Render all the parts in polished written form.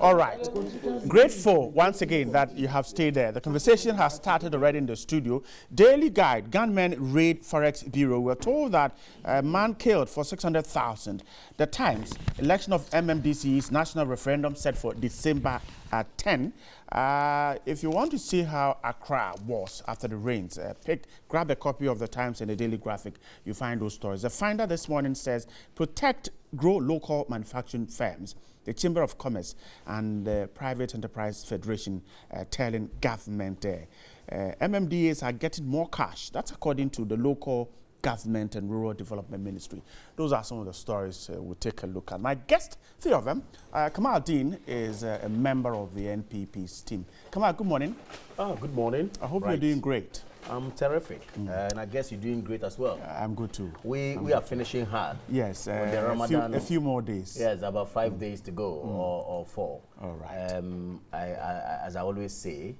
All right. Grateful once again that you have stayed there. The conversation has started already in the studio. Daily Guide, gunmen raid Forex Bureau. We're told that a man killed for 600,000. The Times, election of MMDC's national referendum set for December 10. If you want to see how Accra was after the rains, grab a copy of the Times and the Daily Graphic. You find those stories. The Finder this morning says, protect, grow local manufacturing firms. The Chamber of Commerce and the Private Enterprise Federation telling government MMDAs are getting more cash. That's according to the local government and rural development ministry. Those are some of the stories we'll take a look at. My guest, three of them. Kamal Dean is a member of the NPP's team. Kamal, good morning. Oh, good morning. I hope you're doing great. I'm terrific, and I guess you're doing great as well. I'm good too. We are finishing hard. Yes, the Ramadan, a few more days. Yes, about 5 days to go, or 4. All right. As I always say,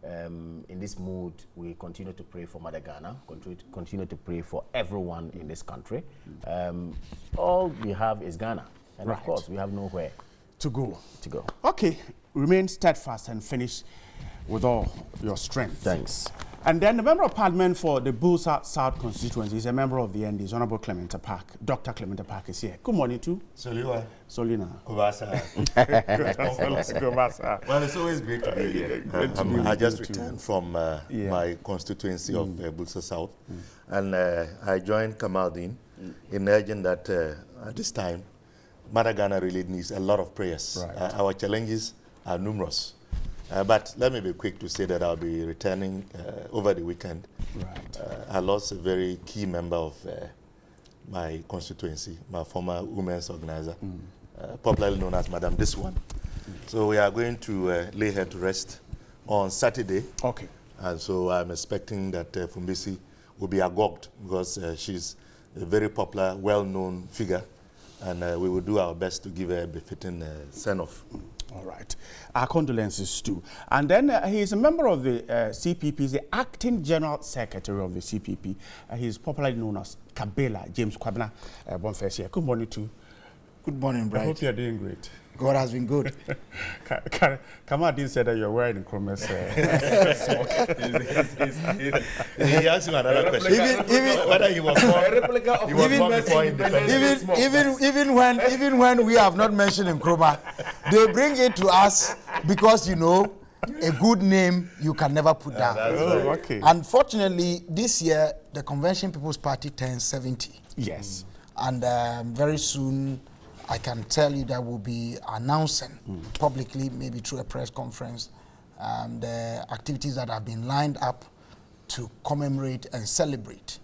in this mood, we continue to pray for Mother Ghana, continue to pray for everyone in this country. All we have is Ghana, and of course, we have nowhere to go. Okay, remain steadfast and finish with all your strength. Thanks. And then the Member of Parliament for the Busa South constituency is a member of the NDs, Honorable Clement Park. Dr. Clement Park is here. Good morning to Soliwa. Solina. Kubasa. Well, it's always great to be here. I just returned from my constituency of Busa South, and I joined Kamaldeen in urging that at this time, Mother Ghana really needs a lot of prayers. Right. Our challenges are numerous. But let me be quick to say that I'll be returning over the weekend. Right. I lost a very key member of my constituency, my former women's organizer, popularly known as Madam This One. So we are going to lay her to rest on Saturday. Okay. And so I'm expecting that Fumbisi will be agog because she's a very popular, well-known figure. And we will do our best to give her a befitting send-off. All right. Our condolences too. And then he is a member of the CPP, he's the acting general secretary of the CPP. He's popularly known as Kabela, James Kwabena Bonfesia. Good morning to you. Good morning, Bright. I hope you're doing great. God has been good. Kamal didn't say that you're wearing Chrome's He asked you another question. Whether he was born before independence. Even when we have not mentioned Nkrumah, they bring it to us because, you know, a good name you can never put down. Okay. Unfortunately, this year, the Convention People's Party turns 70. Yes. And very soon, I can tell you that we'll be announcing publicly, maybe through a press conference, the activities that have been lined up to commemorate and celebrate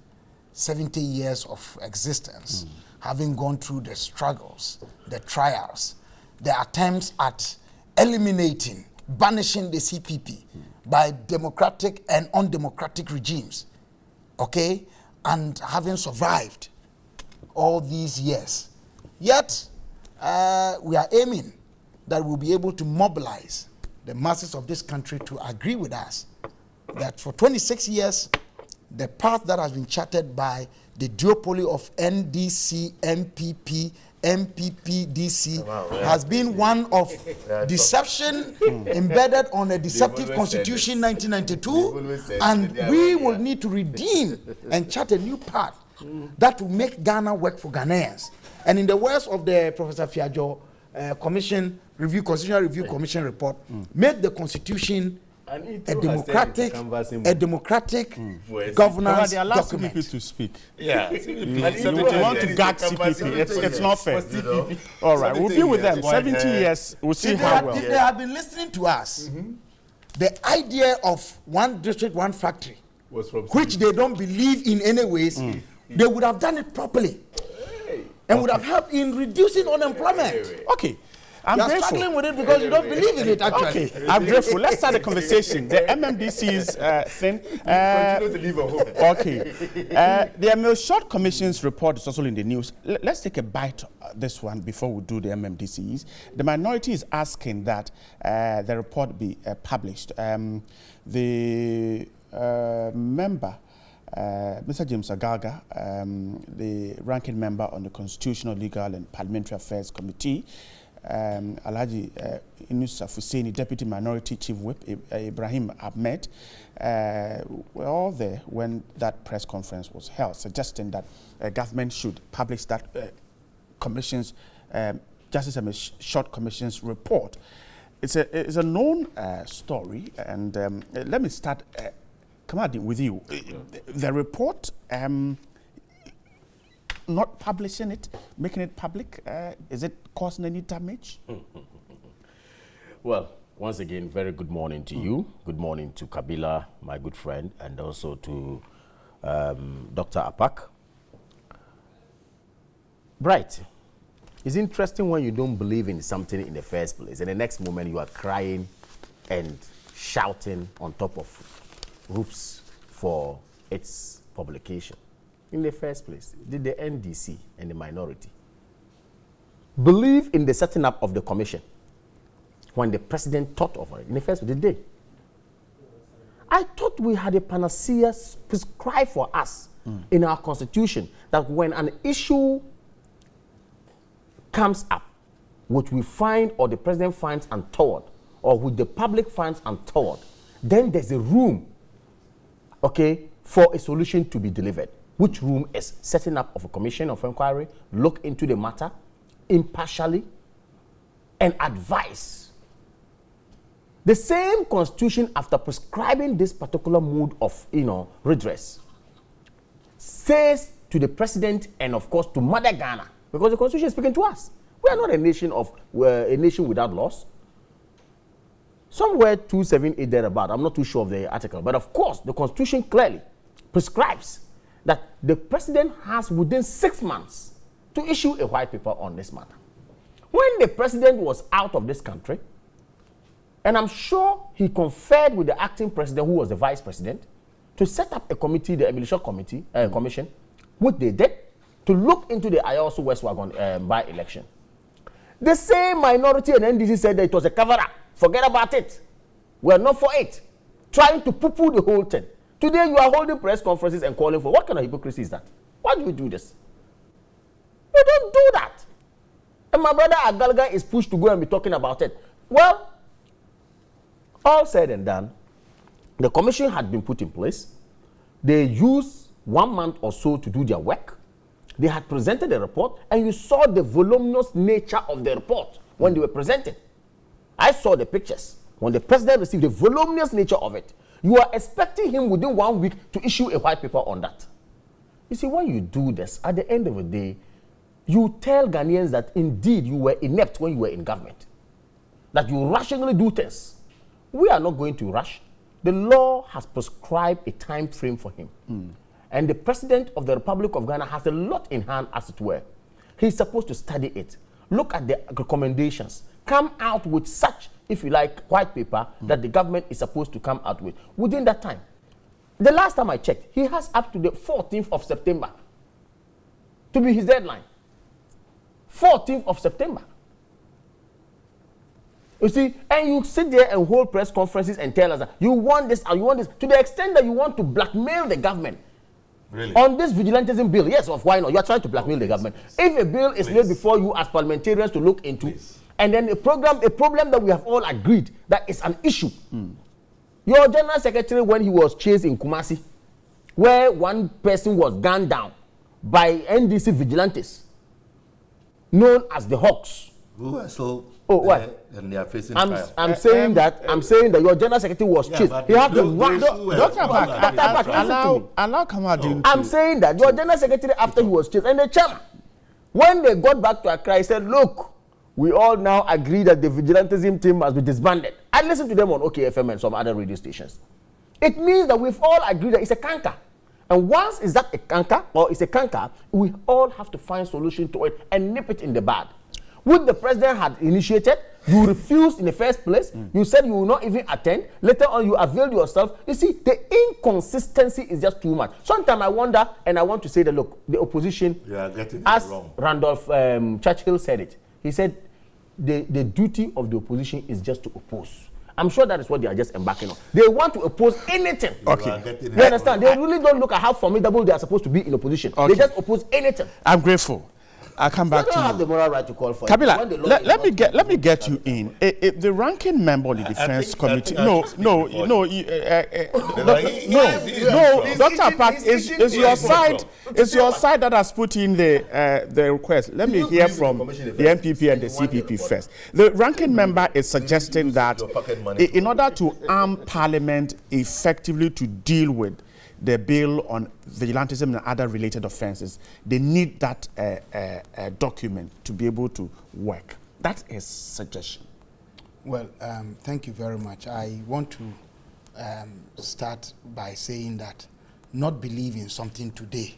70 years of existence, having gone through the struggles, the trials, the attempts at eliminating, banishing the CPP by democratic and undemocratic regimes, okay, and having survived all these years. Yet, we are aiming that we'll be able to mobilize the masses of this country to agree with us that for 26 years, the path that has been charted by the duopoly of NDC, MPP, MPP-DC has been one of deception embedded on a deceptive constitution 1992, and we will need to redeem and chart a new path that will make Ghana work for Ghanaians. And in the words of the Professor Fiajo Constitutional Review Commission report, make the constitution a democratic governance they allow document. CPP to speak. Yeah. You want to gag CPP. It's not fair. All right, we'll be with them. 70 years, we'll see how well. If they have been listening to us, the idea of one district, one factory, which they don't believe in any ways, they would have done it properly. And would have helped in reducing unemployment. Okay. I'm You're grateful. struggling with it because you don't believe in it, actually. Okay, I'm grateful. Let's start the conversation. The MMDC's thing. Continue to live at home. Okay. The Emil Short Commission's report is also in the news. Let's take a bite of this one before we do the MMDC's. The minority is asking that the report be published. The member, Mr. James Agalga, the ranking member on the Constitutional, Legal and Parliamentary Affairs Committee, Alhaji Inusa Fuseni, Deputy Minority Chief Whip, Ibrahim Ahmed, were all there when that press conference was held, suggesting that government should publish that commission's, Justice Ami's Short Commission's report. It's a known story, and let me start, Kamaldeen, with you. The report, not publishing it, making it public, is it causing any damage? Well, once again, very good morning to you. Good morning to Kabila, my good friend, and also to Dr. Apak. Right. It's interesting when you don't believe in something in the first place, and the next moment you are crying and shouting on top of roofs for its publication. In the first place, did the NDC and the minority believe in the setting up of the commission when the president thought of it? In the first place, did they? I thought we had a panacea prescribed for us in our constitution that when an issue comes up, which we find or the president finds untoward, or which the public finds untoward, then there's a room, okay, for a solution to be delivered. Which room is setting up of a commission of inquiry, look into the matter impartially, and advise. The same constitution, after prescribing this particular mode of, redress, says to the president and of course to Mother Ghana, because the constitution is speaking to us. We are not a nation without laws. Somewhere 278 thereabout, I'm not too sure of the article, but of course the constitution clearly prescribes that the president has within 6 months to issue a white paper on this matter. When the president was out of this country, and I'm sure he conferred with the acting president, who was the vice president, to set up a committee, the Emily Short Committee, Commission, which they did, to look into the Ayawaso West Wagon by-election. The same minority and NDC said that it was a cover-up. Forget about it. We're not for it. Trying to poo-poo the whole thing. Today you are holding press conferences and calling for, what kind of hypocrisy is that? Why do we do this? We don't do that. And my brother Agalga is pushed to go and be talking about it. Well, all said and done, the commission had been put in place. They used 1 month or so to do their work. They had presented a report, and you saw the voluminous nature of the report when they were presented. I saw the pictures. When the president received the voluminous nature of it, you are expecting him within 1 week to issue a white paper on that. You see, when you do this, at the end of the day, you tell Ghanaians that indeed you were inept when you were in government, that you rationally do things. We are not going to rush. The law has prescribed a time frame for him. And the president of the Republic of Ghana has a lot in hand, as it were. He's supposed to study it, look at the recommendations, come out with such, if you like, white paper that the government is supposed to come out with within that time. The last time I checked, he has up to the 14th of September to be his deadline. 14th of September. You see, and you sit there and hold press conferences and tell us that you want this and you want this, to the extent that you want to blackmail the government. Really? On this vigilantism bill. Yes, of why not? You are trying to blackmail the government. If a bill is laid before you as parliamentarians to look into, and then a problem that we have all agreed that is an issue. Your general secretary, when he was chased in Kumasi, where one person was gunned down by NDC vigilantes, known as the Hawks. What? And they are facing fire. I'm saying that your general secretary was chased. He had to run. Dr. Allow Kamaldeen. I'm saying that your general secretary, after he was chased, and the chairman, when they got back to Accra, he said, look, we all now agree that the vigilantism team must be disbanded. I listened to them on OKFM and some other radio stations. It means that we've all agreed that it's a canker. And once is that a canker, or it's a canker, we all have to find solution to it and nip it in the bud. Which the president had initiated, you refused in the first place. You said you will not even attend. Later on, you availed yourself. You see, the inconsistency is just too much. Sometimes I wonder, and I want to say that, look, the opposition, you are getting as it wrong. Randolph Churchill said it, he said, the duty of the opposition is just to oppose. I'm sure that is what they are just embarking on. They want to oppose anything. Okay. You understand? They really don't look at how formidable they are supposed to be in opposition. Okay. They just oppose anything. I'm grateful. I'll come back to you. I don't have the moral right to call for Kabila, it. let me get you in. If the ranking member of the defense committee, no, Dr. Park, is your side. It's your side that has put in the request. Let me hear from the NPP and the CPP first. The ranking member is suggesting that in order to arm Parliament effectively to deal with the bill on vigilantism and other related offenses, they need that document to be able to work. That's a suggestion. Well, thank you very much. I want to start by saying that not believing something today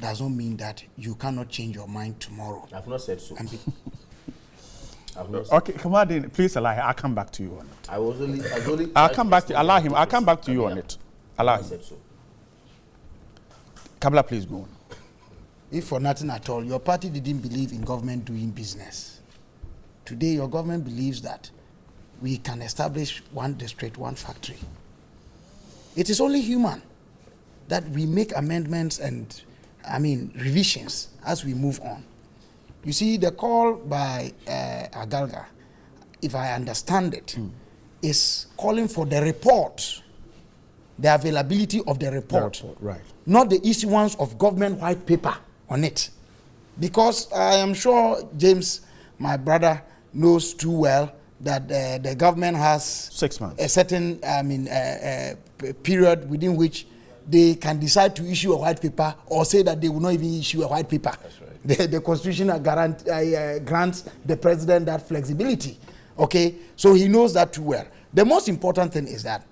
does not mean that you cannot change your mind tomorrow. I've not said so. Okay, come on, please allow him. I'll come back to you on it. I'll come back to allow him. I'll come back to you on it. Allow him. said so. Kabla, please go on. If for nothing at all, your party didn't believe in government doing business. Today, your government believes that we can establish one district, one factory. It is only human that we make amendments and, revisions as we move on. You see, the call by Agalga, if I understand it, is calling for the report, the availability of the report, right? Not the issuance of government white paper on it. Because I am sure James, my brother, knows too well that the government has 6 months. A certain period within which they can decide to issue a white paper or say that they will not even issue a white paper. That's right. The Constitution grants the president that flexibility. Okay, so he knows that too well. The most important thing is that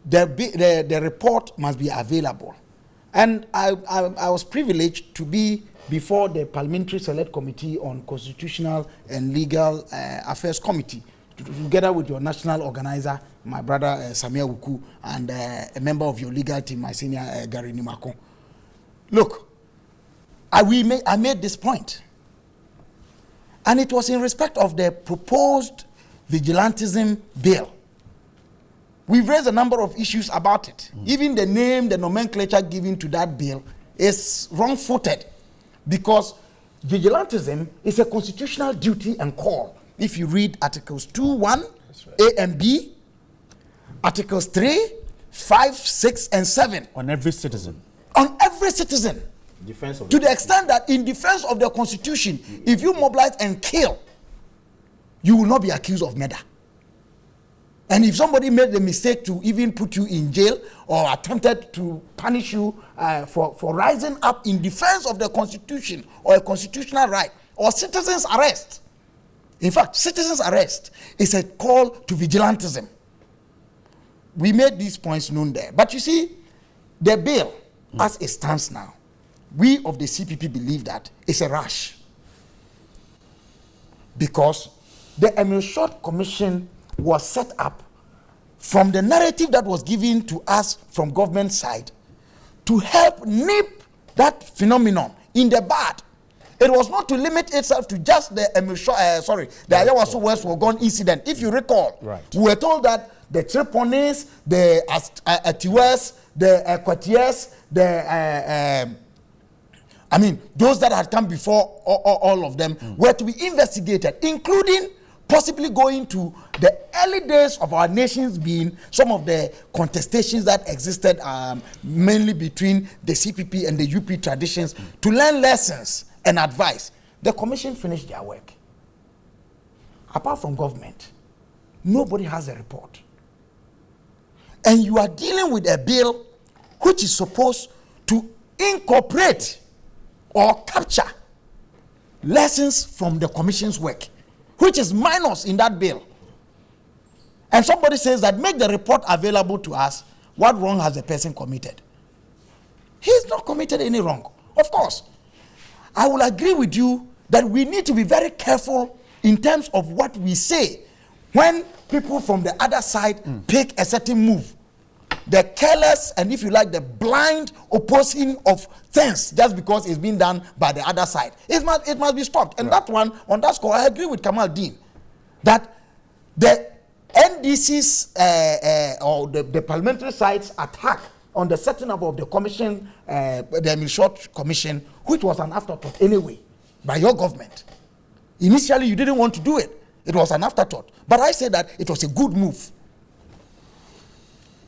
the report must be available. And I was privileged to be before the Parliamentary Select Committee on Constitutional and Legal Affairs Committee, together with your national organizer, my brother Samia Wuku, and a member of your legal team, my senior Gary Nimako. Look, I made this point. And it was in respect of the proposed vigilantism bill. We've raised a number of issues about it. Even the name, the nomenclature given to that bill is wrong-footed, because vigilantism is a constitutional duty and call. If you read Articles 2(1), A and B, Articles 3, 5, 6, and 7. On every citizen. On every citizen. To the extent that in defense of the Constitution, if you mobilize and kill, you will not be accused of murder. And if somebody made the mistake to even put you in jail or attempted to punish you for rising up in defense of the Constitution or a constitutional right or citizens' arrest, in fact, citizens' arrest is a call to vigilantism. We made these points known there. But you see, the bill, as it stands now, we of the CPP believe that it's a rush. Because the Emil Short Commission was set up from the narrative that was given to us from government side to help nip that phenomenon in the bud. It was not to limit itself to just the Ayawaso West Wuogon incident. If you recall, we were told that the Triponis, the Atiwes, the Equatiers, those that had come before all of them were to be investigated, including possibly going to the early days of our nations being some of the contestations that existed mainly between the CPP and the UP traditions to learn lessons and advice. The commission finished their work. Apart from government, nobody has a report. And you are dealing with a bill which is supposed to incorporate or capture lessons from the commission's work, which is minus in that bill. And somebody says that make the report available to us. What wrong has the person committed? He's not committed any wrong. Of course, I will agree with you that we need to be very careful in terms of what we say when people from the other side pick a certain move. The careless and, if you like, the blind opposing of things just because it's been done by the other side. It must be stopped. And that one, on that score, I agree with Kamal Dean that the NDC's or the parliamentary side's attack on the setting up of the commission, the Emile Short Commission, which was an afterthought anyway, by your government. Initially, you didn't want to do it. It was an afterthought. But I said that it was a good move.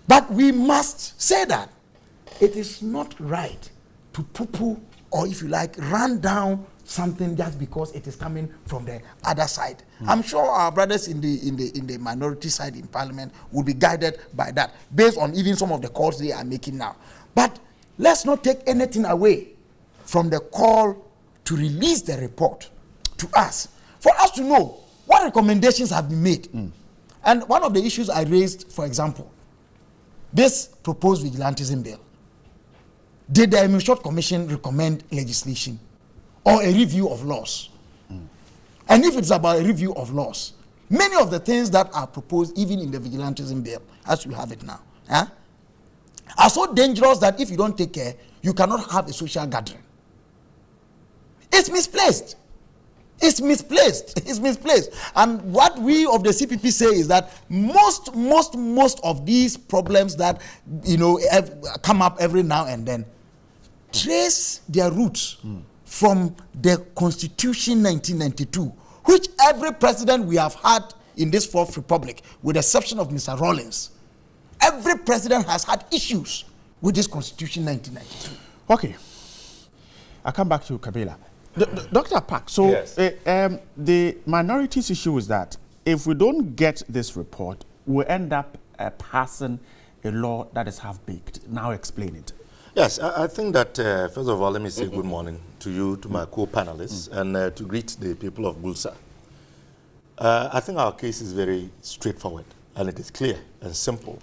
But we must say that it is not right to poo-poo, or if you like, run down something just because it is coming from the other side. I'm sure our brothers in the minority side in Parliament will be guided by that, based on even some of the calls they are making now. But let's not take anything away from the call to release the report to us, for us to know what recommendations have been made. And one of the issues I raised, for example, this proposed vigilantism bill. Did the Emile Short Commission recommend legislation or a review of laws? And if it's about a review of laws, many of the things that are proposed, even in the vigilantism bill, as we have it now, are so dangerous that if you don't take care, you cannot have a social gathering. It's misplaced. It's misplaced. It's misplaced. And what we of the CPP say is that most of these problems that, you know, come up every now and then trace their roots from the Constitution 1992, which every president we have had in this Fourth Republic, with the exception of Mr. Rawlings, every president has had issues with this Constitution 1992. Okay. I'll come back to Kabila. Dr. Park, so yes. The minorities issue is that if we don't get this report, we'll end up passing a law that is half-baked. Now explain it. Yes, I think that, first of all, let me say good morning to you, to my co-panelists, and to greet the people of Bulsa. I think our case is very straightforward, and it is clear and simple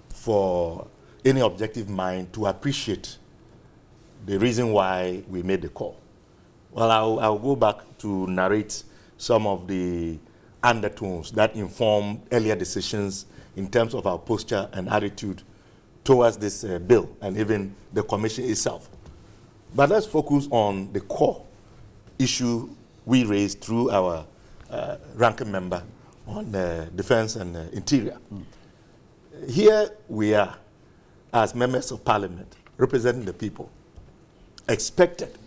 for any objective mind to appreciate the reason why we made the call. Well, I'll go back to narrate some of the undertones that inform earlier decisions in terms of our posture and attitude towards this bill and even the commission itself. But let's focus on the core issue we raised through our ranking member on defense and interior. Here we are, as members of parliament, representing the people, expected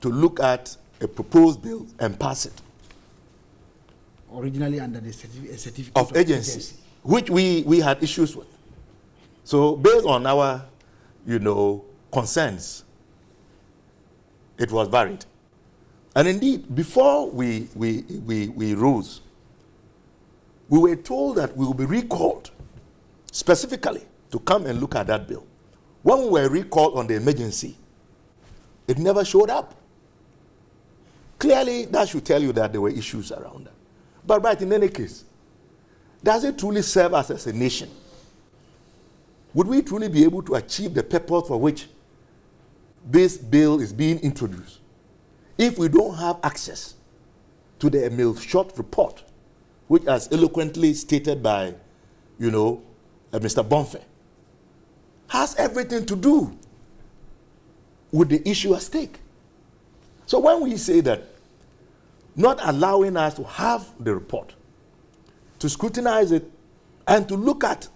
to look at a proposed bill and pass it. Originally under the certificate of agency, which we had issues with. So based on our, concerns, it was varied. And indeed, before we rose, we were told that we will be recalled specifically to come and look at that bill. When we were recalled on the emergency, it never showed up. Clearly, that should tell you that there were issues around that. But right, in any case, does it truly serve us as a nation? Would we truly be able to achieve the purpose for which this bill is being introduced if we don't have access to the Emile Short report, which, as eloquently stated by, Mr. Bonfe, has everything to do with the issue at stake? So when we say that not allowing us to have the report, to scrutinize it, and to look at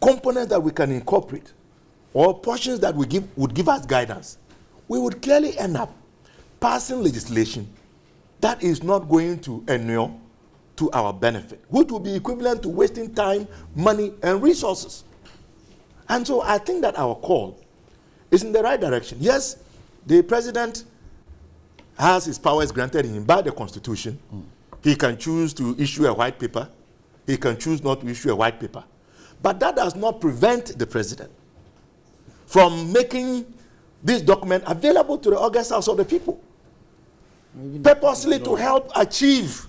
components that we can incorporate or portions that would give us guidance, we would clearly end up passing legislation that is not going to inure to our benefit, which will be equivalent to wasting time, money, and resources. And so I think that our call is in the right direction. Yes, the president has his powers granted him by the Constitution. He can choose to issue a white paper. He can choose not to issue a white paper. But that does not prevent the president from making this document available to the August House of the people, purposely to help achieve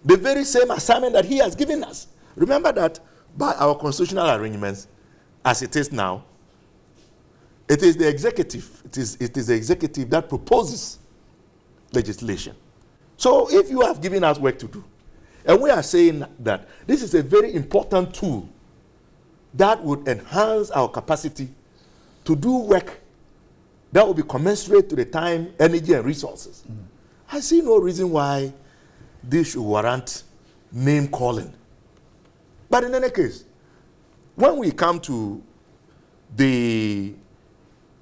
the very same assignment that he has given us. Remember that by our constitutional arrangements, as it is now, it is the executive. It is the executive that proposes legislation. So if you have given us work to do, and we are saying that this is a very important tool that would enhance our capacity to do work that will be commensurate to the time, energy, and resources, I see no reason why this should warrant name calling. But in any case, when we come to the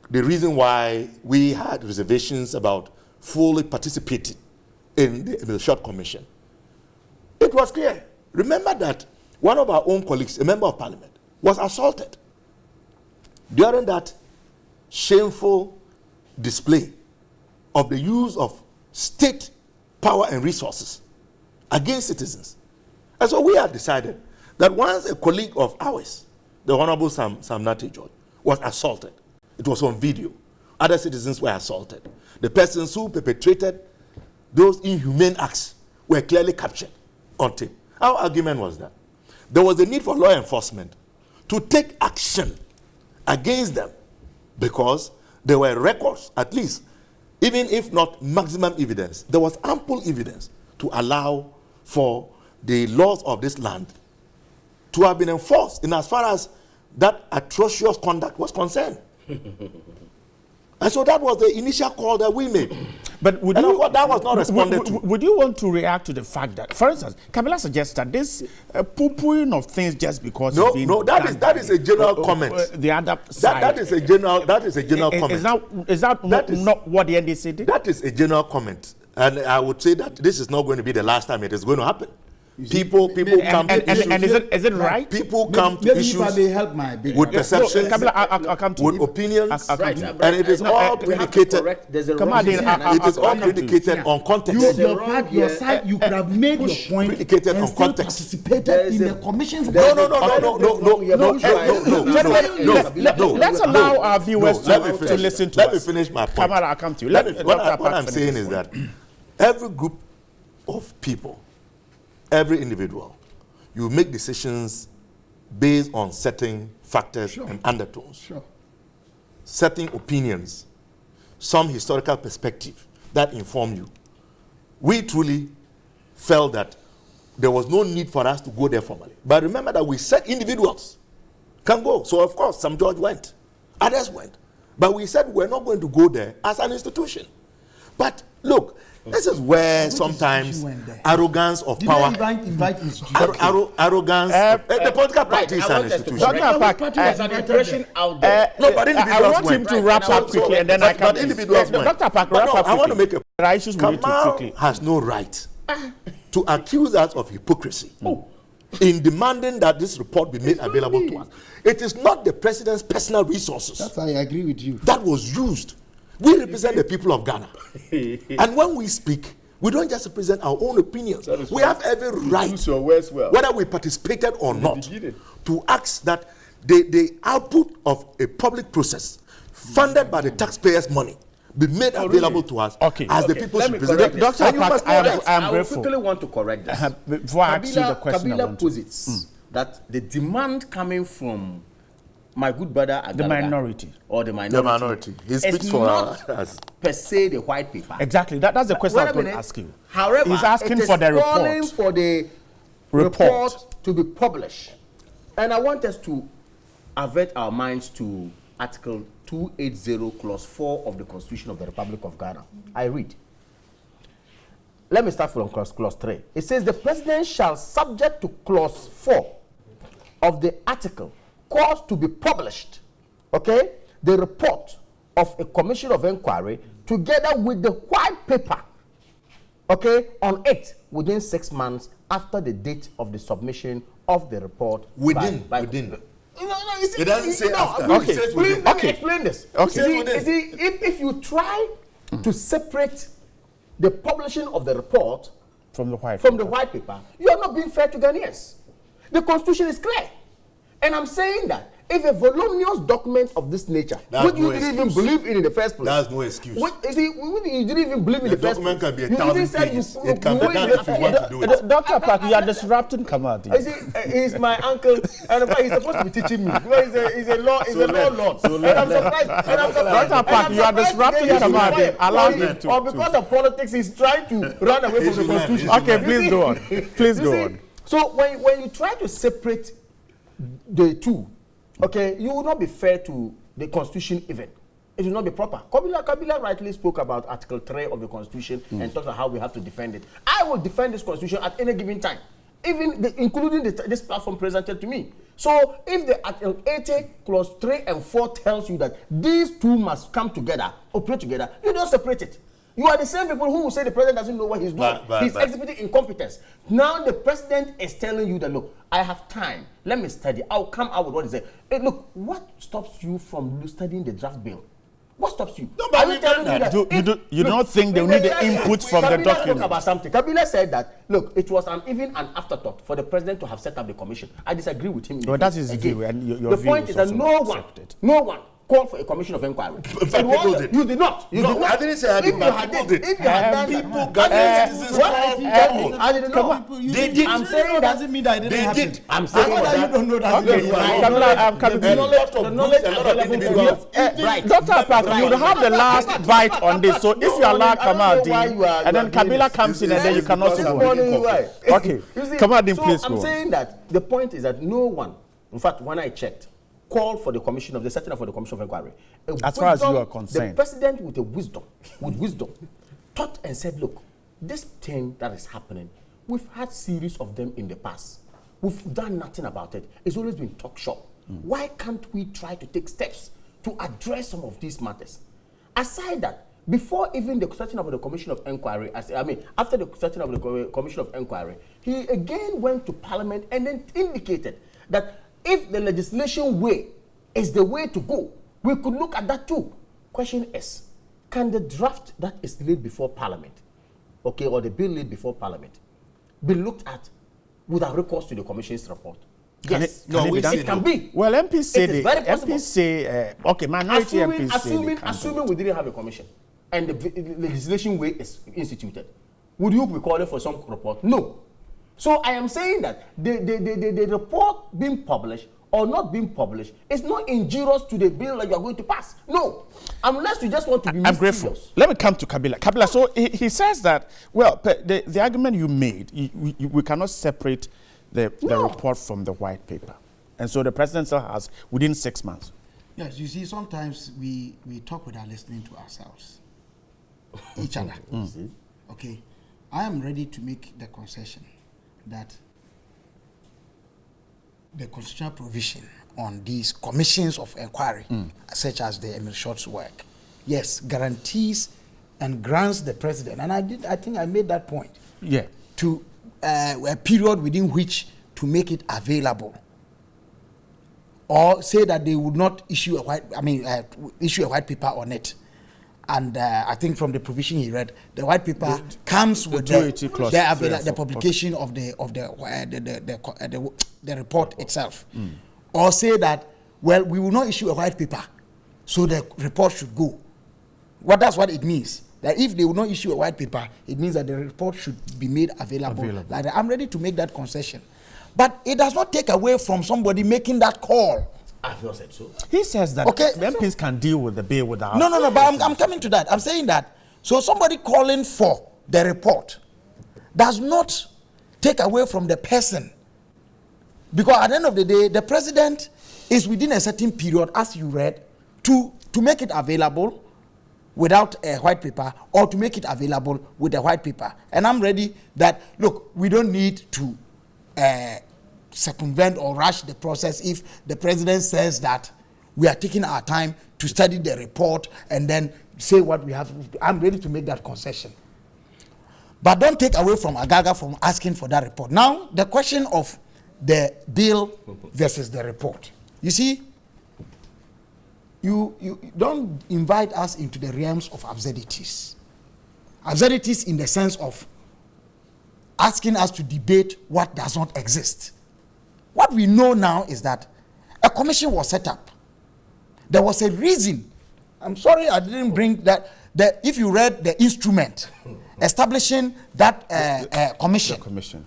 reason why we had reservations about fully participating in the short commission, it was clear. Remember that one of our own colleagues, a member of parliament, was assaulted during that shameful display of the use of state power and resources against citizens. And so we have decided that once a colleague of ours, the Honorable Sam Nate George, was assaulted, it was on video, other citizens were assaulted. The persons who perpetrated those inhumane acts were clearly captured on tape. Our argument was that there was a need for law enforcement to take action against them because there were records, at least, even if not maximum evidence, there was ample evidence to allow for the laws of this land to have been enforced in as far as that atrocious conduct was concerned. And so that was the initial call that we made. But would that was not responded to. Would you want to react to the fact that, for instance, Kabila suggests that this poo-pooing of things just because that is a general comment. The other side. That is a general comment. Is that not what the NDC did? That is a general comment, and I would say that this is not going to be the last time it is going to happen. People come to issues. And is it right? People come to issues with perceptions, I'll come to with opinions, Right, and it is all predicated. There's a It is all predicated on context. Your side, you could have made your point Predicated and on still context. participated in the commission's No. Let's allow our viewers to listen to us. Let me finish my point. Kamala, I'll come to you. What I'm saying is that every group of people, every individual, you make decisions based on certain factors and undertones, certain opinions, some historical perspective that inform you. We truly felt that there was no need for us to go there formally. But remember that we said individuals can go. So of course, some George went, others went. But we said we're not going to go there as an institution. But look, this is where sometimes arrogance of power, arrogance, the political party is an institution. Dr. Park, there's an impression out there. No, but individuals I want him to wrap up quickly, and then I can. But individuals went. Dr. Park, But wrap no, up quickly. I want to make a There are issues we need to Kamal quickly. has no right to accuse us of hypocrisy in demanding that this report be made available to us. It is not the president's personal resources That's why I agree with you. that was used. We represent the people of Ghana. And when we speak, we don't just represent our own opinions. We have every right, Use your words well. whether we participated or not, to ask that the output of a public process funded by the taxpayers' money be made available to us as the people's representatives. Dr. And you Park, must know I that. am I grateful. quickly want to correct this. Before I ask you the question, I Kabila want to. posits that the demand coming from my good brother Agalaga, The minority. or the minority, The minority. He speaks is for not us. per se the white paper. Exactly. That's the question I Wait was a going to minute. ask you. However, He's asking it is for the calling report. for the report to be published. And I want us to avert our minds to Article 280, Clause 4 of the Constitution of the Republic of Ghana. I read. Let me start from Clause 3. It says, the President shall, subject to Clause 4 of the article, cause to be published, okay, the report of a commission of inquiry together with the white paper, okay, on it within 6 months after the date of the submission of the report. Within. No, you see, It doesn't say after. Okay. It says Please, within. let me explain this. Okay. You see, if you try to separate the publishing of the report From the white. from the white paper, you are not being fair to Ghanaians. The Constitution is clear. And I'm saying that if a voluminous document of this nature, That's which you no didn't even excuse. believe in the first place. That's no excuse. You see, you didn't even believe in The the first place. document can be a You thousand didn't say pages. you- It can be you- done if you want to do it. Dr. Park, you are disrupting Kamal. You see, he's my uncle, and in fact, he's supposed to be teaching me. Because he's a law lord. And I'm surprised. Dr. Park, you are disrupting Kamal. Allow him to. Or because of politics, he's trying to run away from the Constitution. Okay, You please see? go on. Please You go see? on. So when you try to separate the two, okay, you will not be fair to the Constitution even. It will not be proper. Kabila rightly spoke about Article 3 of the Constitution and talks about how we have to defend it. I will defend this Constitution at any given time. including this platform presented to me. So if the Article 80 clause 3 and 4 tells you that these two must come together, operate together, you don't separate it. You are the same people who will say the president doesn't know what he's doing. He's exhibiting incompetence. Now the president is telling you that, look, I have time. Let me study. I'll come out with what he said. Hey, look, what stops you from studying the draft bill? What stops you? No, but you don't think they need the input from the document? About something. Kabila said that, look, it was even an afterthought for the president to have set up the commission. I disagree with him. Well, that is his view, and your the view point is that no one called for a commission of inquiry. People did. You did not. You did not. I didn't say I did not. People did. If you had done people that, I didn't know. They did. I'm saying that doesn't mean that it didn't happen. I'm saying Whether that you don't know that. Okay, the knowledge available. Right. Dr. Apaka, you will have the last bite on this. So if you allow Kamaldeen, and then Kabila comes in, and then you can also go. Okay, Kamaldeen, please go. I'm saying that the point is that no one, in fact, when I checked, called for the commission of the setting up for the commission of inquiry. As far as you are concerned, the president with wisdom, thought and said, look, this thing that is happening, we've had series of them in the past. We've done nothing about it. It's always been talk shop. Why can't we try to take steps to address some of these matters? Aside that, before even the setting up of the commission of inquiry, after the setting up of the commission of inquiry, he again went to parliament and then indicated that if the legislation way is the way to go, we could look at that too. Question is, can the draft that is laid before parliament, okay, or the bill laid before parliament, be looked at without recourse to the commission's report? Yes, it can be. Well, MPs say it is very possible. MPs say, okay, minority MPs assuming we didn't have a commission and the legislation way is instituted, would you be calling for some report? No. So I am saying that the report being published or not being published is not injurious to the bill that you are going to pass. No, unless you just want to be I'm grateful. Let me come to Kabila. Kabila, so he says that, well, the argument you made, we cannot separate the report from the white paper. And so the president still has within 6 months. Yes, you see, sometimes we talk without listening to ourselves, each other. Okay, I am ready to make the concession that the constitutional provision on these commissions of inquiry, such as the Emil Short's work, yes, guarantees and grants the president, and I think I made that point, to a period within which to make it available, or say that they would not issue a white paper on it. And I think from the provision he read, the white paper comes with the publication of the report itself, or say that, well, we will not issue a white paper, so the report should go. That's what it means. That if they will not issue a white paper, it means that the report should be made available. Like that. I'm ready to make that concession, but it does not take away from somebody making that call. I've not said so. He says that MPs can deal with the bill without. No, but I'm coming to that. I'm saying that. So somebody calling for the report does not take away from the person. Because at the end of the day, the president is within a certain period, as you read, to make it available without a white paper, or to make it available with a white paper. And I'm ready that, look, we don't need to circumvent or rush the process if the president says that we are taking our time to study the report and then say what we have. I'm ready to make that concession. But don't take away from Agaga from asking for that report. Now, the question of the bill versus the report. You see, you don't invite us into the realms of absurdities. Absurdities in the sense of asking us to debate what does not exist. What we know now is that a commission was set up. There was a reason. I'm sorry I didn't bring that. If you read the instrument establishing that commission,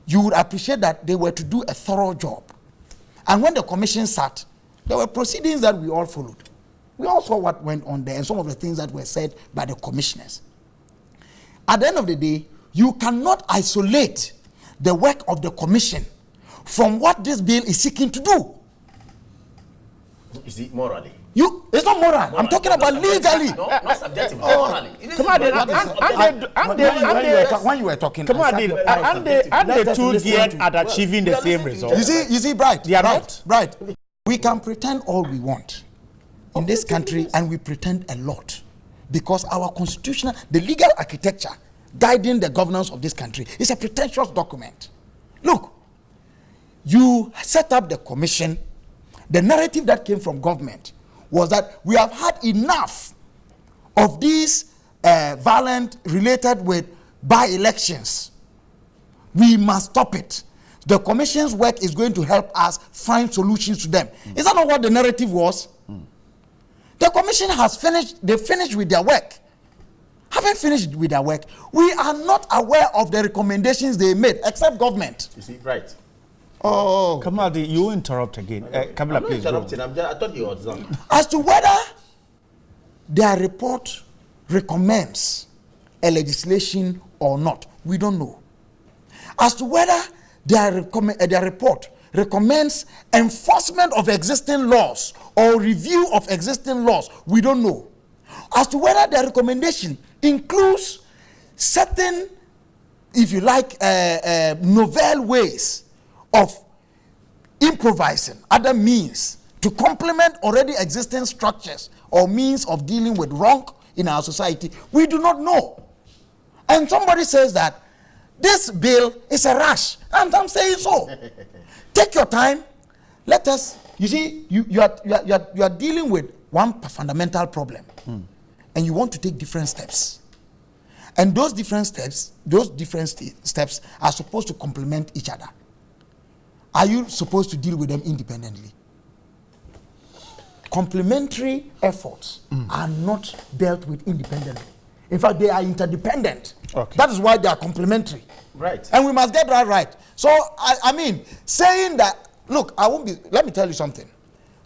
you would appreciate that they were to do a thorough job. And when the commission sat, there were proceedings that we all followed. We all saw what went on there and some of the things that were said by the commissioners. At the end of the day, you cannot isolate the work of the commission from what this bill is seeking to do. Is it morally? It's not moral. I'm talking about legally. No, not subjectively. Morally. Come on, when you were talking, come on, and they two geared at achieving the same result. You see, Bright. They are not. Bright. We can pretend all we want in this country, and we pretend a lot, because our constitutional, the legal architecture guiding the governance of this country is a pretentious document. Look, you set up the commission. The narrative that came from government was that we have had enough of these violent related with by-elections. We must stop it. The commission's work is going to help us find solutions to them. Is that not what the narrative was? The commission has finished, they finished with their work. Having finished with their work, we are not aware of the recommendations they made, except government. You see, right. Oh. Kamaldi, you interrupt again. Kamala, please. I thought you were done. As to whether their report recommends a legislation or not, we don't know. As to whether their report recommends enforcement of existing laws or review of existing laws, we don't know. As to whether their recommendation includes certain, if you like, novel ways of improvising other means to complement already existing structures or means of dealing with wrong in our society, we do not know. And somebody says that this bill is a rush, and I'm saying so. Take your time. Let us. You see, you are dealing with one fundamental problem, and you want to take different steps. And those different steps are supposed to complement each other. Are you supposed to deal with them independently? Complementary efforts are not dealt with independently. In fact, they are interdependent. Okay. That is why they are complementary. Right. And we must get that right. So, I mean, saying that, look, let me tell you something.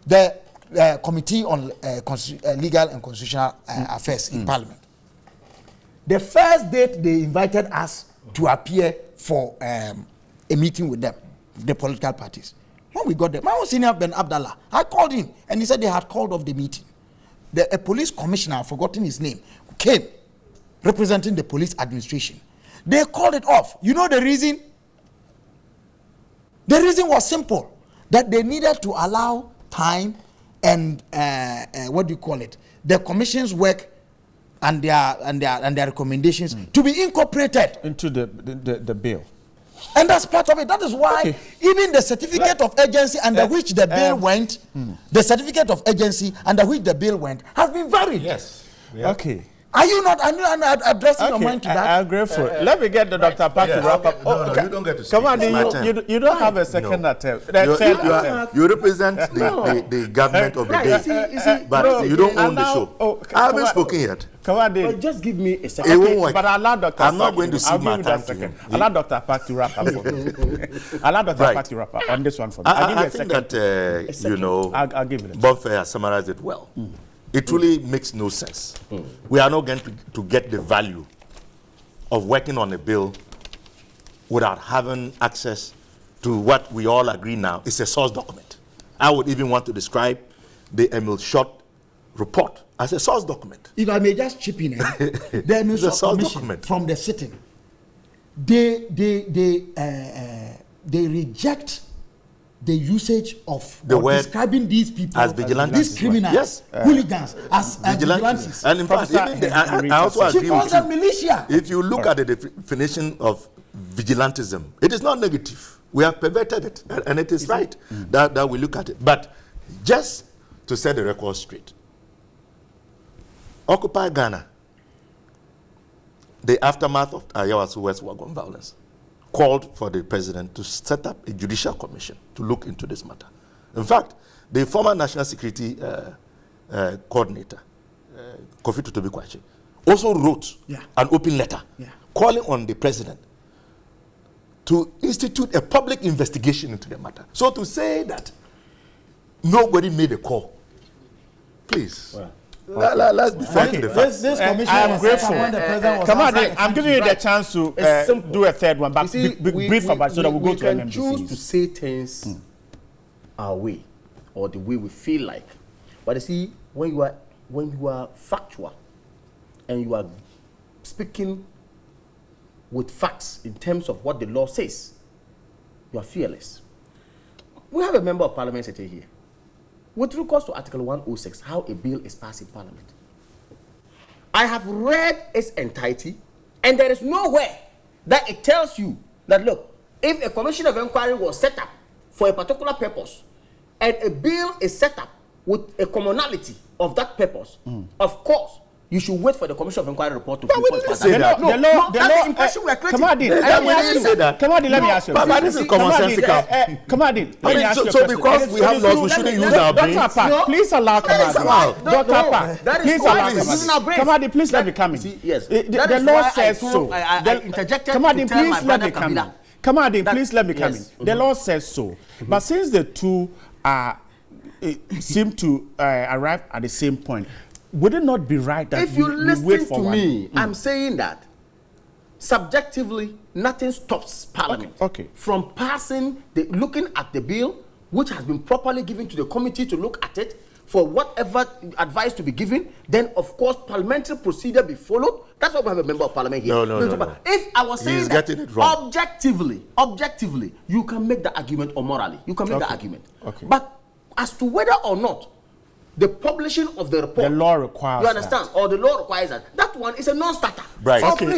The Committee on Legal and Constitutional Affairs in Parliament, the first date they invited us to appear for a meeting with them, the political parties. When we got there, my own senior Ben Abdallah, I called him and he said they had called off the meeting. A police commissioner, I've forgotten his name, came representing the police administration. They called it off. You know the reason? The reason was simple, that they needed to allow time and the commission's work and their recommendations to be incorporated into the bill. And that's part of it. That is why even the certificate of agency under which the bill went, the certificate of agency under which the bill went has been varied. Yes. Yeah. Okay. Are you not addressing your mind to that? I'm grateful. Let me get the Dr. Park to wrap up. No, you don't get to speak. Come on, you don't have a second attempt. You represent the government of the day, but you don't own the show. I haven't spoken yet. Come on, But just give me a second. It won't work. But allow Dr. I'm not going to see my time to him. Allow Dr. Park to wrap up for me. Allow Dr. Park to wrap up on this one for me. I think that, I'll give it a Bob Fair has summarized it well. It truly makes no sense. We are not going to get the value of working on a bill without having access to what we all agree now is a source document. I would even want to describe the Emil Schott report as a source document. If I may just chip in, the Emil Schott Commission from the sitting, they reject the usage of the word describing these people as vigilantes, these criminals, yes, hooligans, as vigilantes. And in fact, even I also agree with you. Militia. If you look at the definition of vigilantism, it is not negative. We have perverted it, and it is right that we look at it. But just to set the record straight, Occupy Ghana, the aftermath of Ayawaso West Wagon violence, called for the president to set up a judicial commission to look into this matter. In fact, the former National Security Coordinator, Kofi Totobi Kwache, also wrote an open letter calling on the president to institute a public investigation into the matter. So to say that nobody made a call, please. Let's be fair to the facts. This commission I am grateful. Come on, I'm giving you the chance to do a third one, but brief about it so that we'll go to NMDC. We choose to say things our way or the way we feel like, But you see, when you are factual and you are speaking with facts in terms of what the law says, you are fearless. We have a member of parliament sitting here. With regards to Article 106, how a bill is passed in Parliament, I have read its entirety, and there is nowhere that it tells you that, look, if a commission of inquiry was set up for a particular purpose, and a bill is set up with a commonality of that purpose, of course, you should wait for the Commission of Inquiry report to but we didn't say that. No, that's the impression we're creating. Let me ask you. But this is commonsensical. Let me ask you. So because we have laws, we shouldn't use our brains. Dr. Park, please allow Kamadi. Dr. Park, please allow Kamadi. Kamadi, please let me come in. Yes. The law says so. I interjected Kamadi, to tell please my let me brother come in. Kabila. Kamadi, please let me come in. Yes. The law says so. But since the two seem to arrive at the same point, would it not be right that if you we listen wait for to one? me, I'm saying that subjectively, nothing stops Parliament from passing, looking at the bill, which has been properly given to the committee to look at it for whatever advice to be given. Then, of course, parliamentary procedure be followed. That's why we have a member of parliament here. No. If I was saying that getting it wrong. objectively, you can make the argument, or morally, you can make the argument. Okay. But as to whether or not the publishing of the report, the law requires you understand, or the law requires that one is a non-starter. Right. So Okay. please,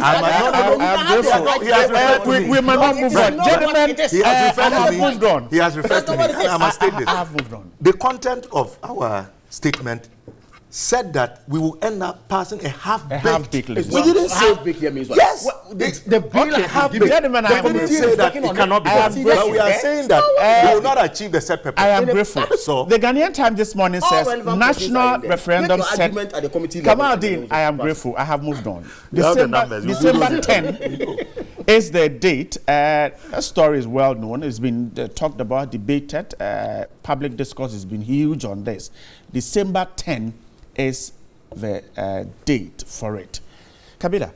we might not move on. Gentlemen, He has referred to me. moved on. He has referred to me. I must state this. I have moved on. The content of our statement said that we will end up passing a half-baked. list. We didn't say half-baked here means what? yes. The bill half-baked. Gentlemen, I am We didn't say that it cannot be done. But we are saying that we will not achieve the set purpose. I am grateful. So the Ghanaian Times this morning says national referendum set. Kamaldeen, I am grateful. I have moved on. December 10 is the date. That story is well known. It's been talked about, debated. Public discourse has been huge on this. December 10 is the date for it. Kabila,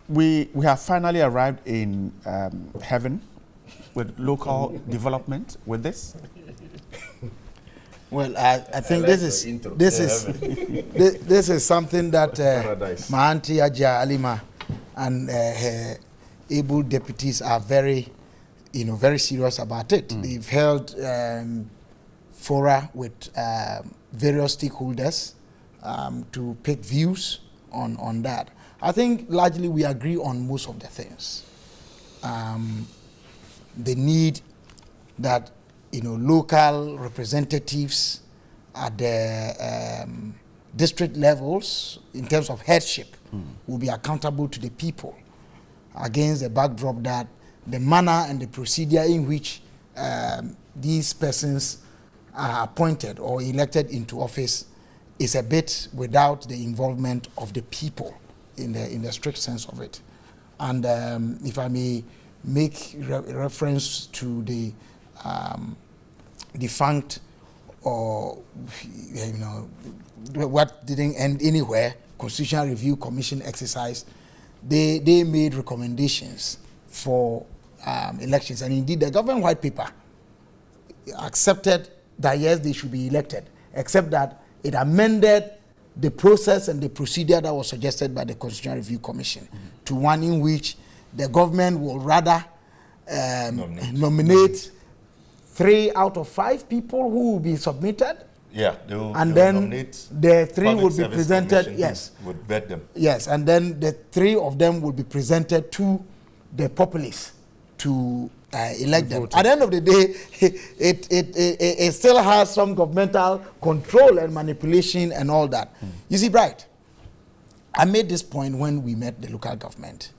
we have finally arrived in heaven with local development with this. Well, I think this is something that my auntie Ajia Alima and her able deputies are very serious about it. They've held fora with various stakeholders to pick views on that. I think largely we agree on most of the things. The need that local representatives at the district levels in terms of headship will be accountable to the people, against the backdrop that the manner and the procedure in which these persons are appointed or elected into office is a bit without the involvement of the people in the strict sense of it. And if I may make reference to the defunct, or what didn't end anywhere, Constitutional Review Commission exercise, they made recommendations for elections, and indeed the government white paper accepted that yes, they should be elected, except that it amended the process and the procedure that was suggested by the Constitutional Review Commission to one in which the government will rather nominate 3 out of 5 people who will be submitted. Yeah, and then the 3 will be presented. Yes, would vet them. Yes, and then the 3 of them will be presented to the populace to elect them. At the end of the day, it still has some governmental control and manipulation and all that. You see, Bright, I made this point when we met the local government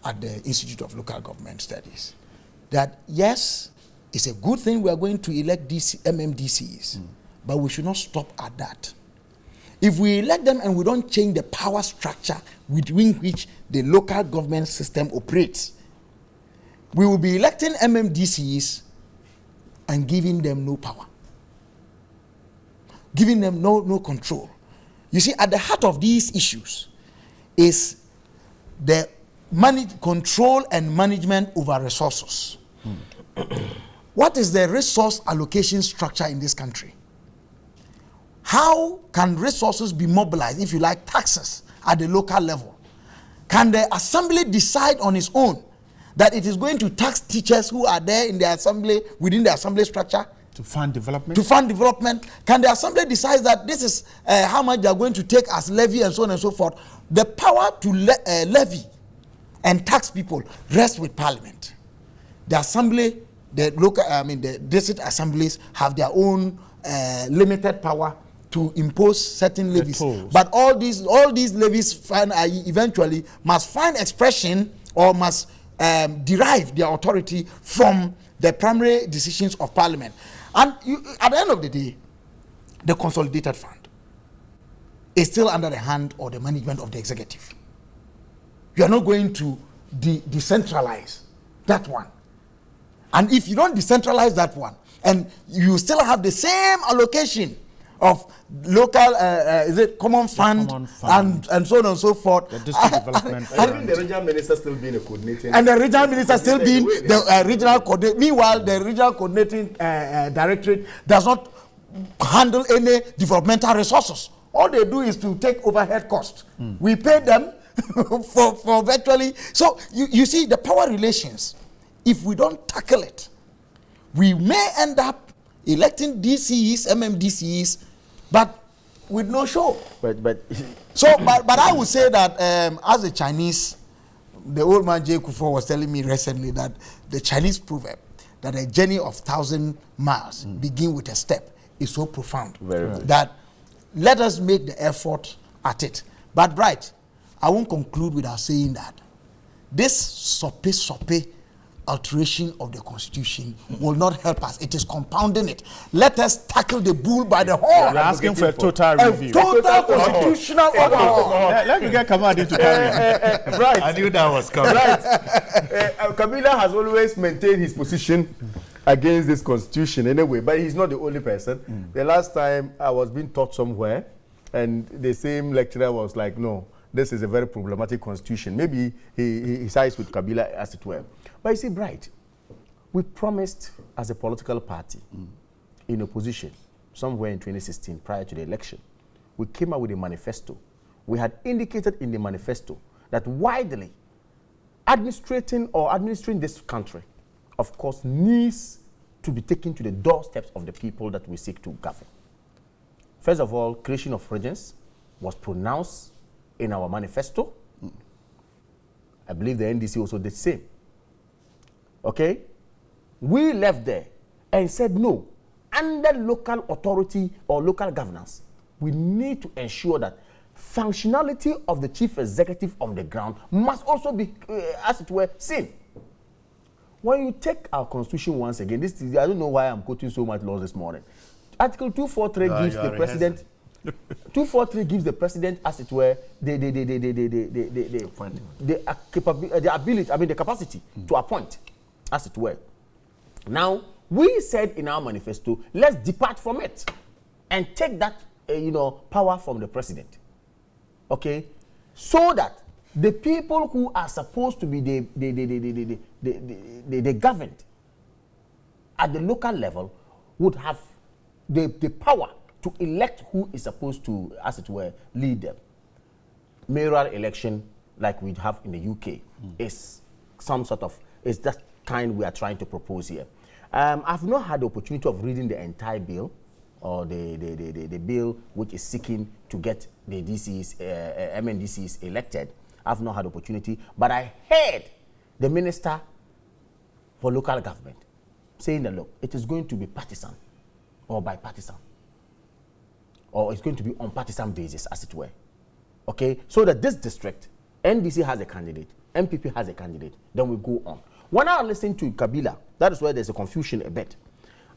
at the Institute of Local Government Studies, that yes, it's a good thing we are going to elect MMDCs, but we should not stop at that. If we elect them and we don't change the power structure within which the local government system operates, we will be electing MMDCs and giving them no power, giving them no control. You see, at the heart of these issues is the control and management over resources. What is the resource allocation structure in this country? how can resources be mobilized, if you like, taxes at the local level? Can the assembly decide on its own that it is going to tax teachers who are there in the assembly, within the assembly structure? To fund development? To fund development. Can the assembly decide that this is how much they are going to take as levy and so on and so forth? The power to levy and tax people rests with Parliament. The assembly, the local, the district assemblies have their own limited power to impose certain levies. But all these levies eventually must find expression or must derive their authority from the primary decisions of Parliament. And at the end of the day, the consolidated fund is still under the hand or the management of the executive. You are not going to decentralize that one. And if you don't decentralize that one, and you still have the same allocation of local, common fund, and so on and so forth. The district development. And the regional minister still being a coordinating. And the regional minister still being the regional coordinator. Meanwhile, the regional coordinating directorate does not handle any developmental resources. All they do is to take overhead costs. We pay them for virtually. So you see the power relations. If we don't tackle it, we may end up electing DCEs, MMDCEs, but with no show. But I would say that as a Chinese, the old man Jay Kufo was telling me recently that the Chinese proverb that a journey of 1,000 miles begin with a step is so profound that let us make the effort at it. But Bright, I won't conclude without saying that this soppy alteration of the constitution will not help us. It is compounding it. Let us tackle the bull by the horn. You're asking for a total review. Total constitutional overhaul. Let me get Kamadi to carry on. Right. I knew that was coming. Right. Kabila has always maintained his position against this constitution anyway, but he's not the only person. The last time I was being taught somewhere, and the same lecturer was like, no, this is a very problematic constitution. Maybe he sides with Kabila, as it were. But you see, Bright, we promised as a political party in opposition somewhere in 2016 prior to the election, we came out with a manifesto. We had indicated in the manifesto that widely administering this country, of course, needs to be taken to the doorsteps of the people that we seek to govern. First of all, creation of regions was pronounced in our manifesto. I believe the NDC also did the same. Okay? We left there and said no. Under local authority or local governance, we need to ensure that functionality of the chief executive on the ground must also be, as it were, seen. When you take our constitution once again, I don't know why I'm quoting so much laws this morning. Article 243 gives the president. 243 gives the president, as it were, the ability, the capacity to appoint, as it were. Now, we said in our manifesto, let's depart from it and take that, power from the president. Okay, so that the people who are supposed to be the governed at the local level would have the power to elect who is supposed to, as it were, lead them. Mayoral election, like we have in the UK, is that kind we are trying to propose here. I've not had the opportunity of reading the entire bill, or the bill which is seeking to get the DCs, MNDCs elected. I've not had the opportunity, but I heard the Minister for Local Government saying that, look, it is going to be partisan or bipartisan, or it's going to be on partisan basis, as it were. Okay, so that this district, NDC has a candidate, MPP has a candidate, then we go on. When I listen to Kabila, that is where there's a confusion a bit.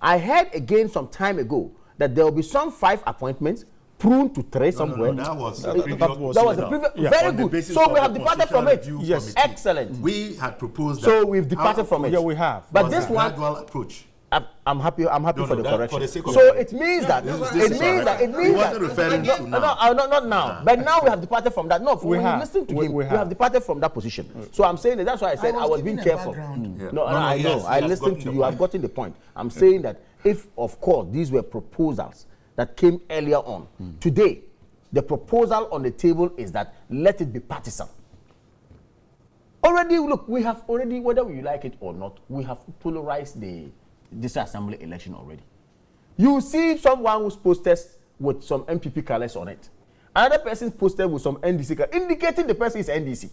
I heard again some time ago that there will be some 5 appointments, pruned to 3 somewhere. No, that was the previous. Very good. So we have departed from it. Yes, excellent. We had proposed that. So we've departed from it. Yeah, we have. But this one, gradual approach. I'm happy for the correction. For the sake of so it means that not now. But now we have departed from that. No, when you listen to him, we have departed from that position. So I'm saying that's why I said I was being careful. No, I know. I listened to you. I've gotten the point. I'm saying that if, of course, these were proposals that came earlier on. Today, the proposal on the table is that let it be partisan. Already, look, we have already, whether you like it or not, we have polarized the district assembly election already. You see someone who's posted with some MPP colors on it. Another person posted with some NDC colors, indicating the person is NDC.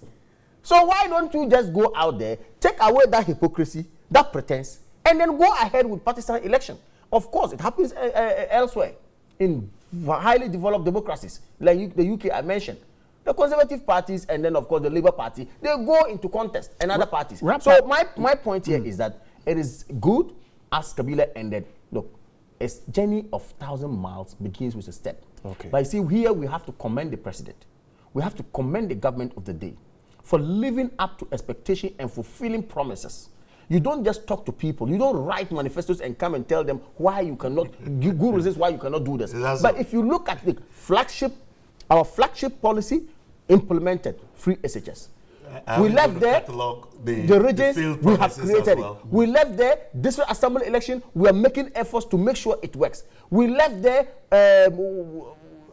So why don't you just go out there, take away that hypocrisy, that pretense, and then go ahead with partisan election? Of course, it happens elsewhere in highly developed democracies, like the UK I mentioned. The Conservative parties and then, of course, the Labour Party, they go into contest and other parties. So my point here is that it is good, as Kabila ended. Look, a journey of 1,000 miles begins with a step. Okay. But you see, here we have to commend the president. We have to commend the government of the day for living up to expectation and fulfilling promises. You don't just talk to people. You don't write manifestos and come and tell them why you cannot, give good reasons why you cannot do this. But if you look at the our flagship policy, implemented free SHS. We left there the regions we have created. Well. We left there district assembly election. We are making efforts to make sure it works. We left there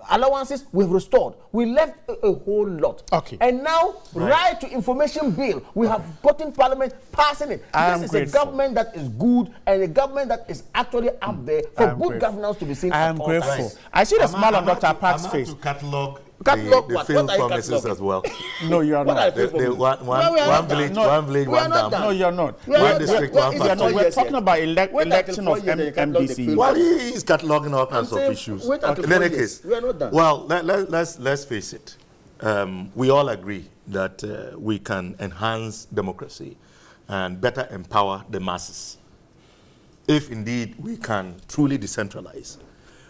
allowances we've restored. We left a whole lot. Okay. And now, right to information bill, we have gotten parliament passing it. This is a government that is good and a government that is actually up there for good governance to be seen. I am grateful. I see the smile on Dr. Park's face. To catalog the failed promises as well. No, you are not. One village, one dam. No, you are not. One district, one factory. We're talking about election of MDC. Well, he is cataloging all kinds of issues. In any case, well, let's face it. We all agree that we can enhance democracy and better empower the masses if indeed we can truly decentralize.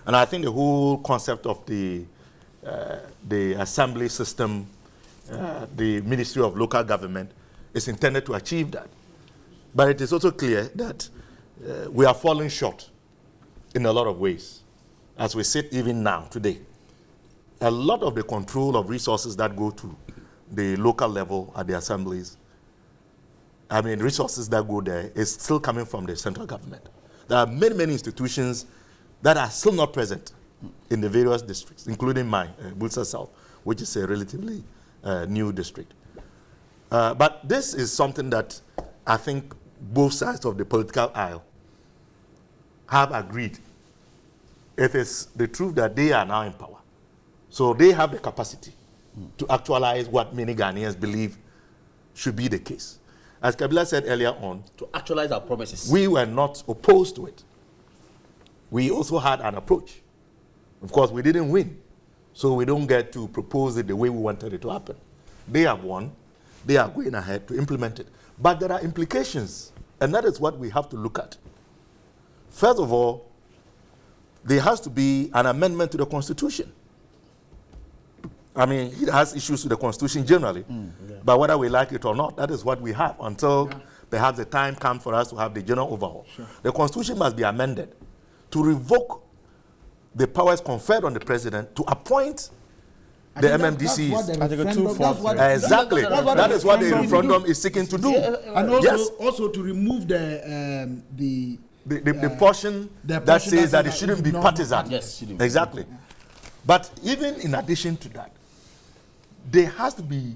And I think the whole concept of the assembly system, the Ministry of Local Government, is intended to achieve that. But it is also clear that we are falling short in a lot of ways. As we sit even now, today, a lot of the control of resources that go to the local level at the assemblies, I mean, resources that go there is still coming from the central government. There are many, many institutions that are still not present in the various districts, including mine, Bulsa South, which is a relatively new district. But this is something that I think both sides of the political aisle have agreed. It is the truth that they are now in power. So they have the capacity to actualize what many Ghanaians believe should be the case. As Kabila said earlier on, to actualize our promises. We were not opposed to it. We also had an approach. Of course, we didn't win, so we don't get to propose it the way we wanted it to happen. They have won. They are going ahead to implement it. But there are implications, and that is what we have to look at. First of all, there has to be an amendment to the Constitution. I mean, it has issues with the Constitution generally, but whether we like it or not, that is what we have until perhaps the time comes for us to have the general overhaul. Sure. The Constitution must be amended to revoke the powers conferred on the president to appoint the MMDCs. Exactly. That is what the referendum is seeking to do. And also to remove the portion that says that it shouldn't be partisan. Yes, exactly. But even in addition to that, there has to be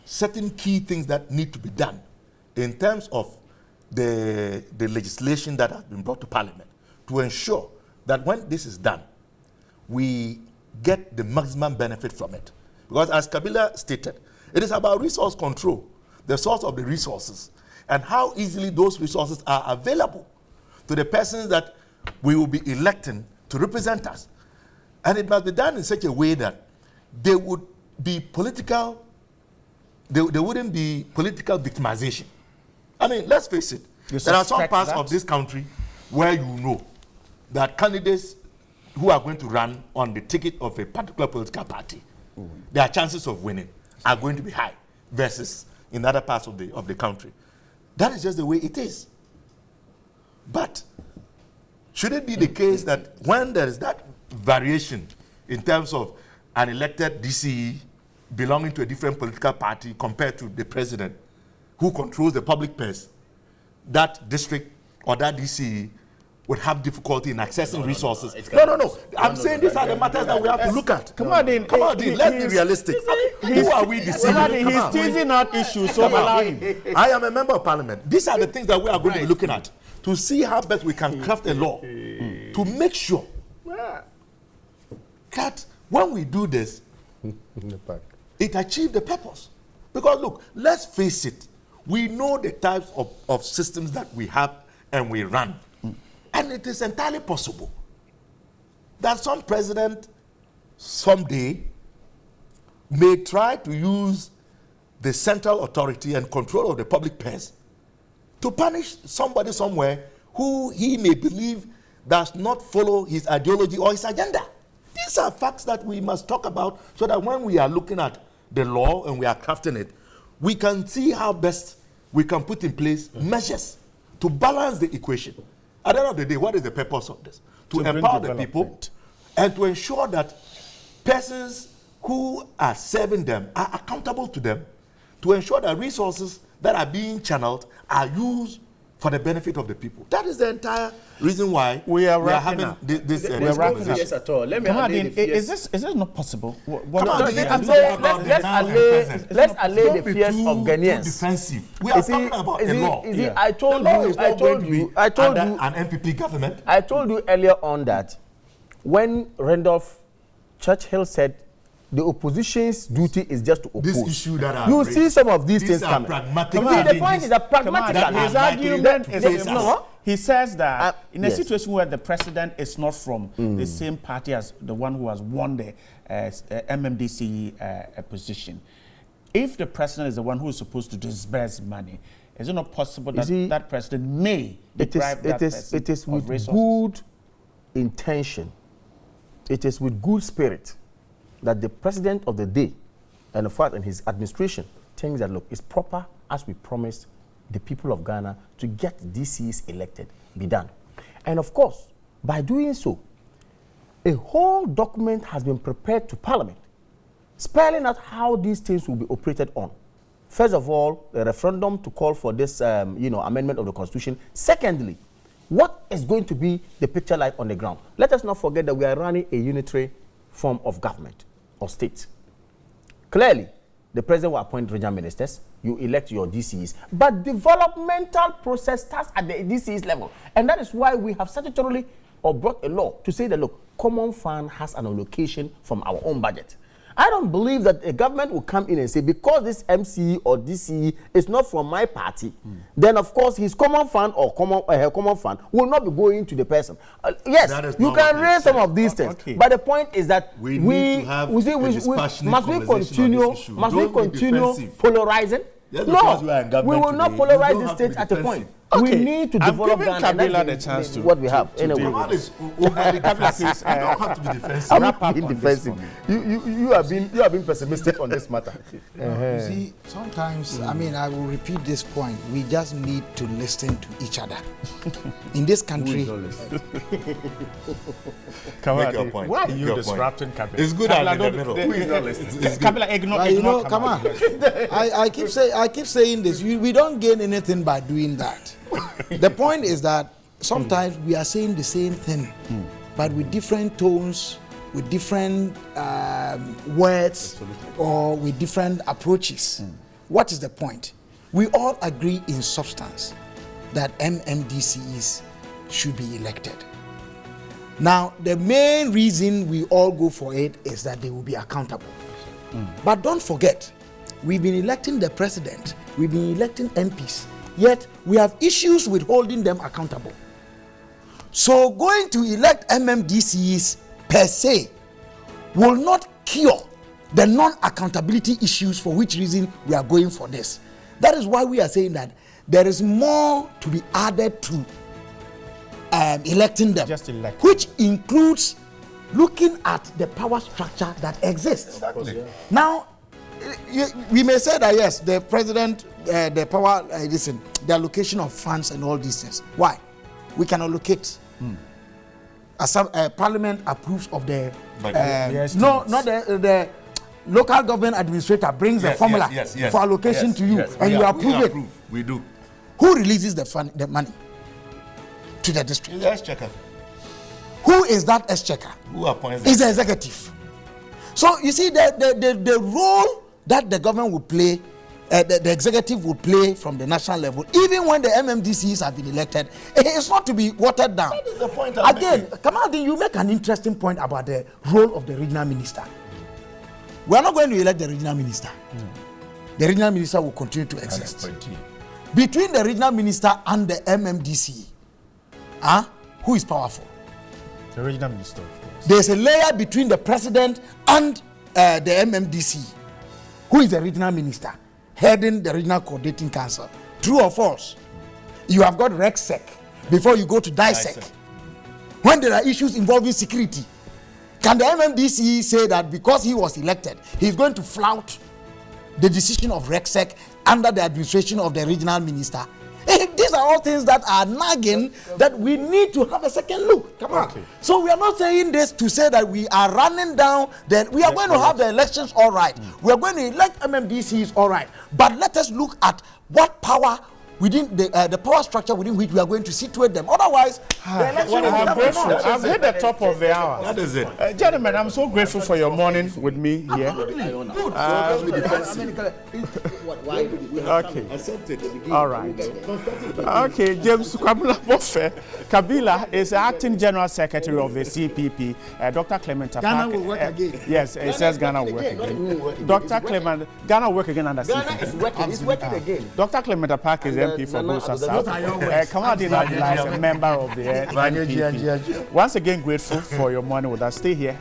certain key things that need to be done in terms of the legislation that has been brought to Parliament to ensure that when this is done, we get the maximum benefit from it. Because as Kabila stated, it is about resource control, the source of the resources, and how easily those resources are available to the persons that we will be electing to represent us. And it must be done in such a way that there would be political, there wouldn't be political victimization. I mean, let's face it, there are some parts of this country where you know that candidates who are going to run on the ticket of a particular political party, their chances of winning are going to be high versus in other parts of the country. That is just the way it is. But should it be the case that when there is that variation in terms of an elected DCE belonging to a different political party compared to the president who controls the public purse, that district or that DCE would have difficulty in accessing resources. No. I'm saying these are the matters that we have to look at. Come on, Dean. Let's be realistic. Who are we deceiving? He's teasing out issues, so allow him. I am a member of parliament. These are the things that we are going to be looking at to see how best we can craft a law to make sure that when we do this, it achieves the purpose. Because look, let's face it, we know the types of systems that we have and we run. And it is entirely possible that some president someday may try to use the central authority and control of the public purse to punish somebody somewhere who he may believe does not follow his ideology or his agenda. These are facts that we must talk about so that when we are looking at the law and we are crafting it, we can see how best we can put in place measures to balance the equation. At the end of the day, what is the purpose of this? To empower the people and to ensure that persons who are serving them are accountable to them, to ensure that resources that are being channeled are used for the benefit of the people. That is the entire reason why we are having this conversation. At all. Let me is this not possible? Let's allay the fears of Ghanaians. Defensive. We are talking about a law. I told you, an MPP government. I told you earlier on that when Randolph Churchill said the opposition's duty is just to oppose. This issue that you see some of these things coming. The point is that pragmatic. His argument is he says that in a situation where the president is not from the same party as the one who has won the MMDC position, if the president is the one who is supposed to disburse money, is it not possible that that president may deprive that person it is with resources? Good intention. It is with good spirit that the president of the day and in fact and his administration thinks that, look, it's proper as we promised the people of Ghana to get DCs elected, be done. And of course, by doing so, a whole document has been prepared to Parliament, spelling out how these things will be operated on. First of all, a referendum to call for this, amendment of the Constitution. Secondly, what is going to be the picture like on the ground? Let us not forget that we are running a unitary form of government or state. Clearly, the president will appoint regional ministers, you elect your DCs, but developmental process starts at the DCs level. And that is why we have statutorily brought a law to say that, look, common fund has an allocation from our own budget. I don't believe that a government will come in and say, because this MCE or DCE is not from my party, then of course his common fund or her common fund will not be going to the person. Yes, you can raise some of these things, but the point is that we must continue polarizing? Yes, no, we will not polarize the state at a point. Okay. We need to develop Kabila the chance to what we have. Anyway, you don't have to be defensive. I'm not being defensive. You have been pessimistic on this matter. You see, sometimes, I will repeat this point. We just need to listen to each other. In this country, Make your point. Why are you disrupting Kabila? It's good in the middle. Who is not listening? Kabila, ignore come on. I keep saying this. We don't gain anything by doing that. The point is that sometimes we are saying the same thing, but with different tones, with different words, or with different approaches. What is the point? We all agree in substance that MMDCs should be elected. Now, the main reason we all go for it is that they will be accountable. But don't forget, we've been electing the president, we've been electing MPs, yet we have issues with holding them accountable. So going to elect MMDCs per se will not cure the non-accountability issues, for which reason we are going for this. That is why we are saying that there is more to be added to electing them, which includes looking at the power structure that exists. Exactly. Now, we may say that yes, the president, the power, the allocation of funds and all these things. Why? We can allocate. Parliament approves of the the local government administrator brings the formula for allocation to you, and you approve it. We do. Who releases the money? to the district. The exchequer. Who is that exchequer? Who appoints Is the executive. So you see the role that the government will play, the executive will play from the national level, even when the MMDCs have been elected, it's not to be watered down. That is the point Again, Kamaldeen, you make an interesting point about the role of the regional minister. We are not going to elect the regional minister. The regional minister will continue to exist. Between the regional minister and the MMDC, who is powerful? The regional minister, of course. There's a layer between the president and the MMDC, who is the regional minister, heading the regional coordinating council. True or false? You have got RECSEC before you go to DISEC. When there are issues involving security, can the MMDC say that because he was elected, he's going to flout the decision of RECSEC under the administration of the regional minister? These are all things that are nagging that we need to have a second look. Come on. So we are not saying this to say that we are running down, that we are going to have the elections all right. We are going to elect MMDCs all right. But let us look at what power within the power structure within which we are going to situate them. Otherwise, the election will I'm grateful. not. I've hit the top of the hour. That is it. Gentlemen, I'm so grateful for your morning with me here. Okay. All right. Okay, James Kwabena Boffe Kabila is acting general secretary of the CPP. Dr. Clement Apak. Ghana will work again. Yes, it says Ghana will work again. Dr. Clement, Ghana will work again under CPP. It's working. It's working again. Dr. Clement Apak is MP for Busa South. Kamaldeen Abdullah is a member of the NPP. Once again, grateful for your morning with us. Stay here.